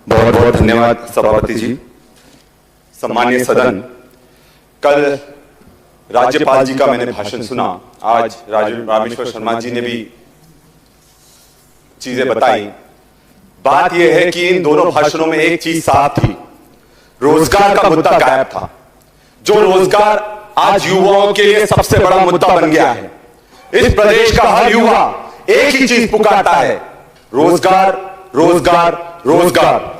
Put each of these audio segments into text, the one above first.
बहुत बहुत धन्यवाद सभापति जी। सम्मानीय सदन, कल राज्यपाल जी का मैंने भाषण सुना, आज रामेश्वर शर्मा जी ने भी चीजें बताई। बात यह है कि इन दोनों भाषणों में एक चीज साफ थी, रोजगार का मुद्दा गायब था। जो रोजगार आज युवाओं के लिए सबसे बड़ा मुद्दा बन गया है। इस प्रदेश का हर युवा एक ही चीज पुकारता है, रोजगार, रोजगार, रोजगार।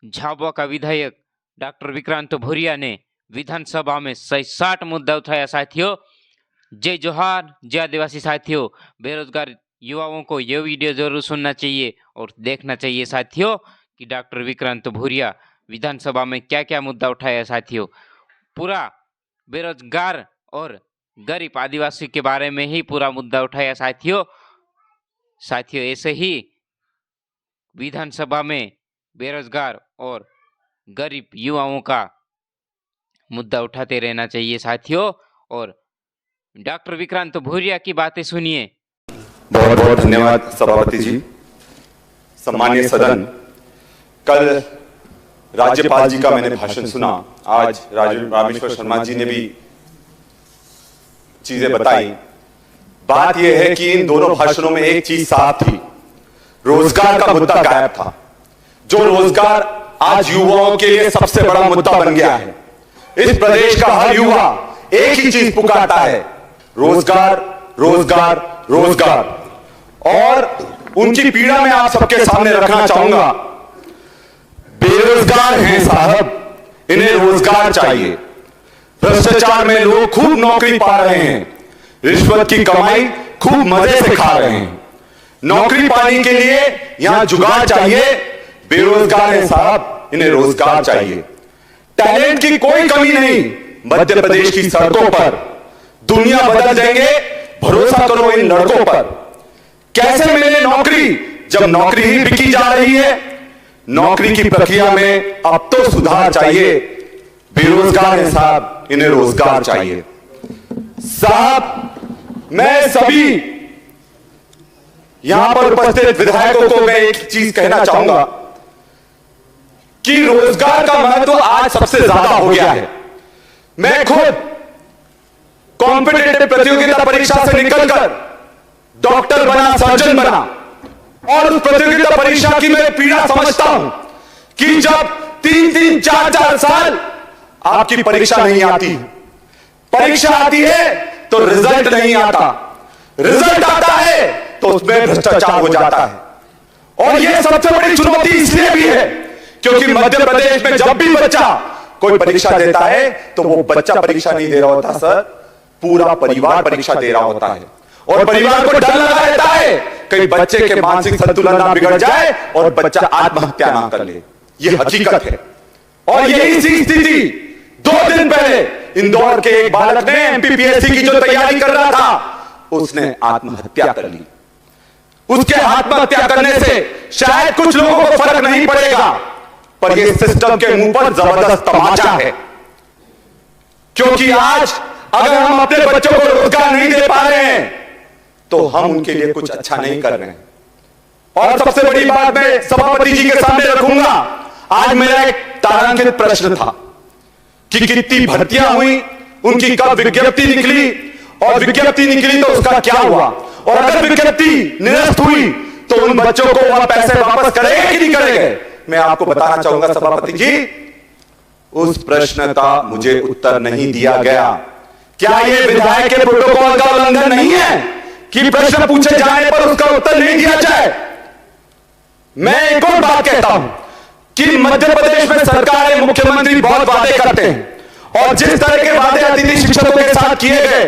झाबुआ का विधायक डॉक्टर विक्रांत भूरिया ने विधानसभा में 60 मुद्दा उठाया। साथियों, जय जोहार, जय आदिवासी साथियों। बेरोजगार युवाओं को यह वीडियो जरूर सुनना चाहिए और देखना चाहिए साथियों कि डॉक्टर विक्रांत भूरिया विधानसभा में क्या क्या मुद्दा उठाया। साथियों, पूरा बेरोजगार और गरीब आदिवासी के बारे में ही पूरा मुद्दा उठाया। साथियों ऐसे ही विधानसभा में बेरोजगार और गरीब युवाओं का मुद्दा उठाते रहना चाहिए साथियों। और डॉक्टर विक्रांत भूरिया की बातें सुनिए। बहुत बहुत धन्यवाद सभापति जी। सम्मानीय सदन, कल राज्यपाल जी का मैंने भाषण सुना, आज रामेश्वर शर्मा जी ने भी चीजें बताई। बात यह है कि इन दोनों भाषणों में एक चीज साफ थी, रोजगार का मुद्दा गायब था। जो रोजगार आज युवाओं के लिए सबसे बड़ा मुद्दा बन गया है। इस प्रदेश का हर युवा एक ही चीज पुकारता है, रोजगार, रोजगार, रोजगार। और उनकी पीड़ा मैं आप सबके सामने रखना चाहूंगा। बेरोजगार हैं साहब, इन्हें रोजगार चाहिए। भ्रष्टाचार में लोग खूब नौकरी पा रहे हैं, रिश्वत की कमाई खूब मजे से खा रहे हैं। नौकरी पाने के लिए यहां जुगाड़ चाहिए। बेरोजगार हैं साहब, इन्हें रोजगार चाहिए। टैलेंट की कोई कमी नहीं मध्य प्रदेश की सड़कों पर। दुनिया बदल देंगे, भरोसा करो इन लड़कों पर। कैसे मिले नौकरी जब नौकरी ही बिकी जा रही है। नौकरी की प्रक्रिया में अब तो सुधार चाहिए। बेरोजगार हैं साहब, इन्हें रोजगार चाहिए। साहब, मैं सभी यहां पर उपस्थित विधायकों को मैं एक चीज कहना चाहूंगा कि रोजगार का महत्व आज सबसे ज्यादा हो गया है। मैं खुद कॉम्पिटिटिव प्रतियोगिता परीक्षा से निकलकर डॉक्टर बना, सर्जन बना, और उस प्रतियोगिता परीक्षा की मैं पीड़ा समझता हूं कि जब 3-3, 4-4 साल आपकी परीक्षा नहीं आती, परीक्षा आती है तो रिजल्ट नहीं आता, रिजल्ट आता है तो उसमें भ्रष्टाचार हो जाता है। और यह सबसे बड़ी चुनौती इसलिए भी है क्योंकि मध्य प्रदेश में जब भी बच्चा कोई परीक्षा देता है तो वो बच्चा परीक्षा नहीं दे रहा होता सर, पूरा परिवार परीक्षा दे रहा होता है। और परिवार को डर लगा रहता है कहीं बच्चे के मानसिक संतुलन ना बिगड़ जाए और बच्चा आत्महत्या ना कर ले। यह हकीकत है। और यही स्थिति 2 दिन पहले इंदौर के एक बालक ने एमपीपीएससी की जो तैयारी कर रहा था, उसने आत्महत्या कर ली। उसके आत्महत्या करने से शायद कुछ लोगों को फर्क नहीं पड़ेगा, पर यह सिस्टम के मुंह पर जबरदस्त तमाचा है। क्योंकि आज अगर हम अपने बच्चों को रोजगार नहीं दे पा रहे हैं तो हम उनके लिए कुछ अच्छा नहीं कर रहे हैं। और सबसे बड़ी बात मैं सभापति जी के सामने रखूंगा। आज मेरा एक तारांकित प्रश्न था कि कितनी भर्तियां हुई, उनकी कब विज्ञप्ति निकली, और विज्ञप्ति निकली तो उसका क्या हुआ, और अगर विज्ञप्ति निरस्त हुई तो उन बच्चों को वह पैसे वापस करेंगे कि नहीं करेंगे। मैं आपको बताना चाहूंगा सभापति जी, उस प्रश्न का मुझे उत्तर नहीं दिया गया। क्या यह विधायक के प्रोटोकॉल का उल्लंघन नहीं है कि प्रश्न पूछे जाने पर उसका उत्तर नहीं दिया जाए। मैं एक और बात कहता हूं कि मध्य प्रदेश में सरकार, मुख्यमंत्री बहुत वादे करते हैं, और जिस तरह के वादे अतिथि शिक्षकों के साथ किए गए,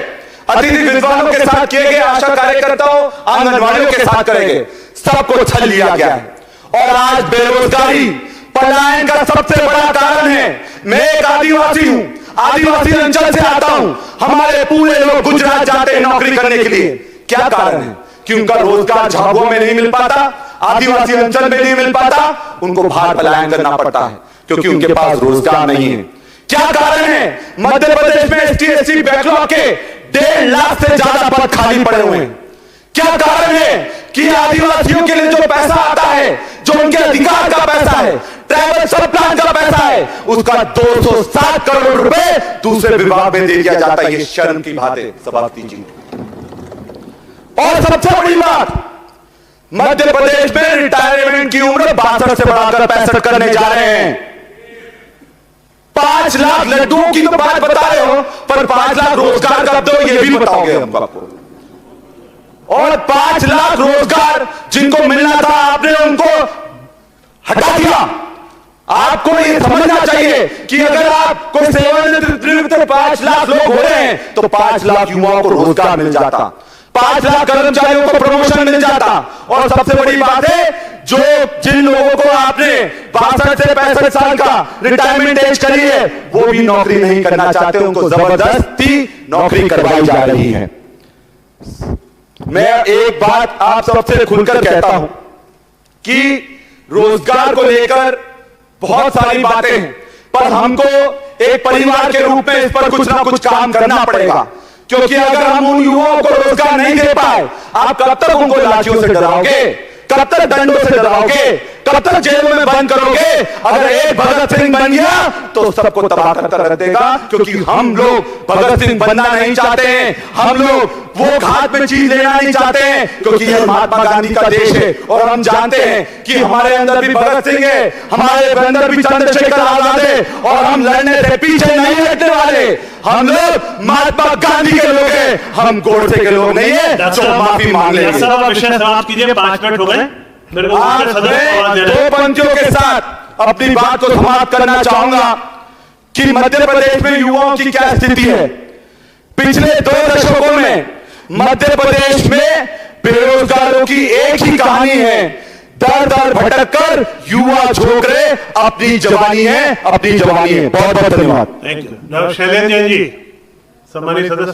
अतिथि विद्वानों के साथ किए गए, आशा कार्यकर्ताओं, आंगनवाड़ियों के साथ करेंगे, सबको छल लिया गया है। और आज बेरोजगारी, पलायन का सबसे बड़ा कारण है। मैं एक आदिवासी हूं, आदिवासी अंचल से आता हूं। हमारे पूरे लोग गुजरात जाते हैं नौकरी करने के लिए। क्या कारण है कि उनका रोजगार झाबुआ में नहीं मिल पाता, आदिवासी अंचल में नहीं मिल पाता, उनको बाहर पलायन करना पड़ता है क्योंकि उनके पास रोजगार नहीं है। क्या कारण है मध्य प्रदेश में एसटी/एससी बैकलॉग के 1.5 लाख से ज्यादा पद खाली पड़े हुए हैं। क्या कारण है कि आदिवासियों के लिए जो पैसा आता है, जो उनके अधिकार का पैसा है, उसका 207 करोड़ रुपए दूसरे विभाग में दे दिया जाता है। ये शर्म की बात है सभापति जी। और सबसे बड़ी बात, मध्य प्रदेश में रिटायरमेंट की उम्र 62 से बढ़ाकर 65 करने जा रहे हैं। 5 लाख लड्डुओं की तो बात बता रहे हो, पर 5 लाख रोजगार कब दो ये भी बताओगे हम आपको। और 5 लाख रोजगार जिनको मिलना था आपने उनको हटा दिया। आपको ये समझना चाहिए कि अगर आप कोई सेवानिवृत्त 5 लाख लोग हो रहे हैं तो 5 लाख युवाओं को रोजगार मिल जाता, 5 लाख कर्मचारियों को प्रमोशन मिल जाता। और सबसे बड़ी बात है, जो जिन लोगों को आपने 62 से 65 साल का रिटायरमेंट एज करी है वो भी नौकरी नहीं करना चाहते, उनको जबरदस्ती नौकरी करवाई जा रही है। मैं एक बात आप सबसे खुलकर कहता हूं कि रोजगार को लेकर बहुत सारी बातें हैं, पर हमको एक परिवार के रूप में इस पर कुछ ना कुछ काम करना पड़ेगा। क्योंकि अगर हम उन युवाओं को रोजगार नहीं दे पाए, आप कब तक उनको लाठियों से डराओगे, कब तक डंडों से डराओगे, कब तक जेलों में बंद करोगे। अगर एक भगत सिंह बन गया तो सबको तबाह करता रख देगा। क्योंकि हम लोग भगत सिंह बनना नहीं चाहते हैं, हम लोग वो घाट में चीज लेना नहीं चाहते हैं, क्योंकि यह महात्मा गांधी का देश है। और हम जानते हैं कि हमारे अंदर भी भगत सिंह है, हमारे अंदर भी चंद्रशेखर आजाद है, और हम लड़ने से पीछे नहीं हटने वाले। हम लोग महात्मा गांधी के लोग हैं, हम गोडसे के लोग नहीं है। तो माफी मांग लेंगे। विषय समाप्त कीजिए, 5 मिनट हो गए। आज मैं 2 पंक्तियों के साथ अपनी बात को समाप्त करना चाहूंगा कि मध्य प्रदेश में युवाओं की क्या स्थिति है। पिछले 2 दशकों में मध्य प्रदेश में बेरोजगारों की एक ही कहानी है, दर दर भटक कर युवा झोंक रहे अपनी जवानी है, अपनी जवानी है। बहुत बहुत धन्यवाद। Thank you. शैलेंद्र जैन जी, सम्मानित सदस्य।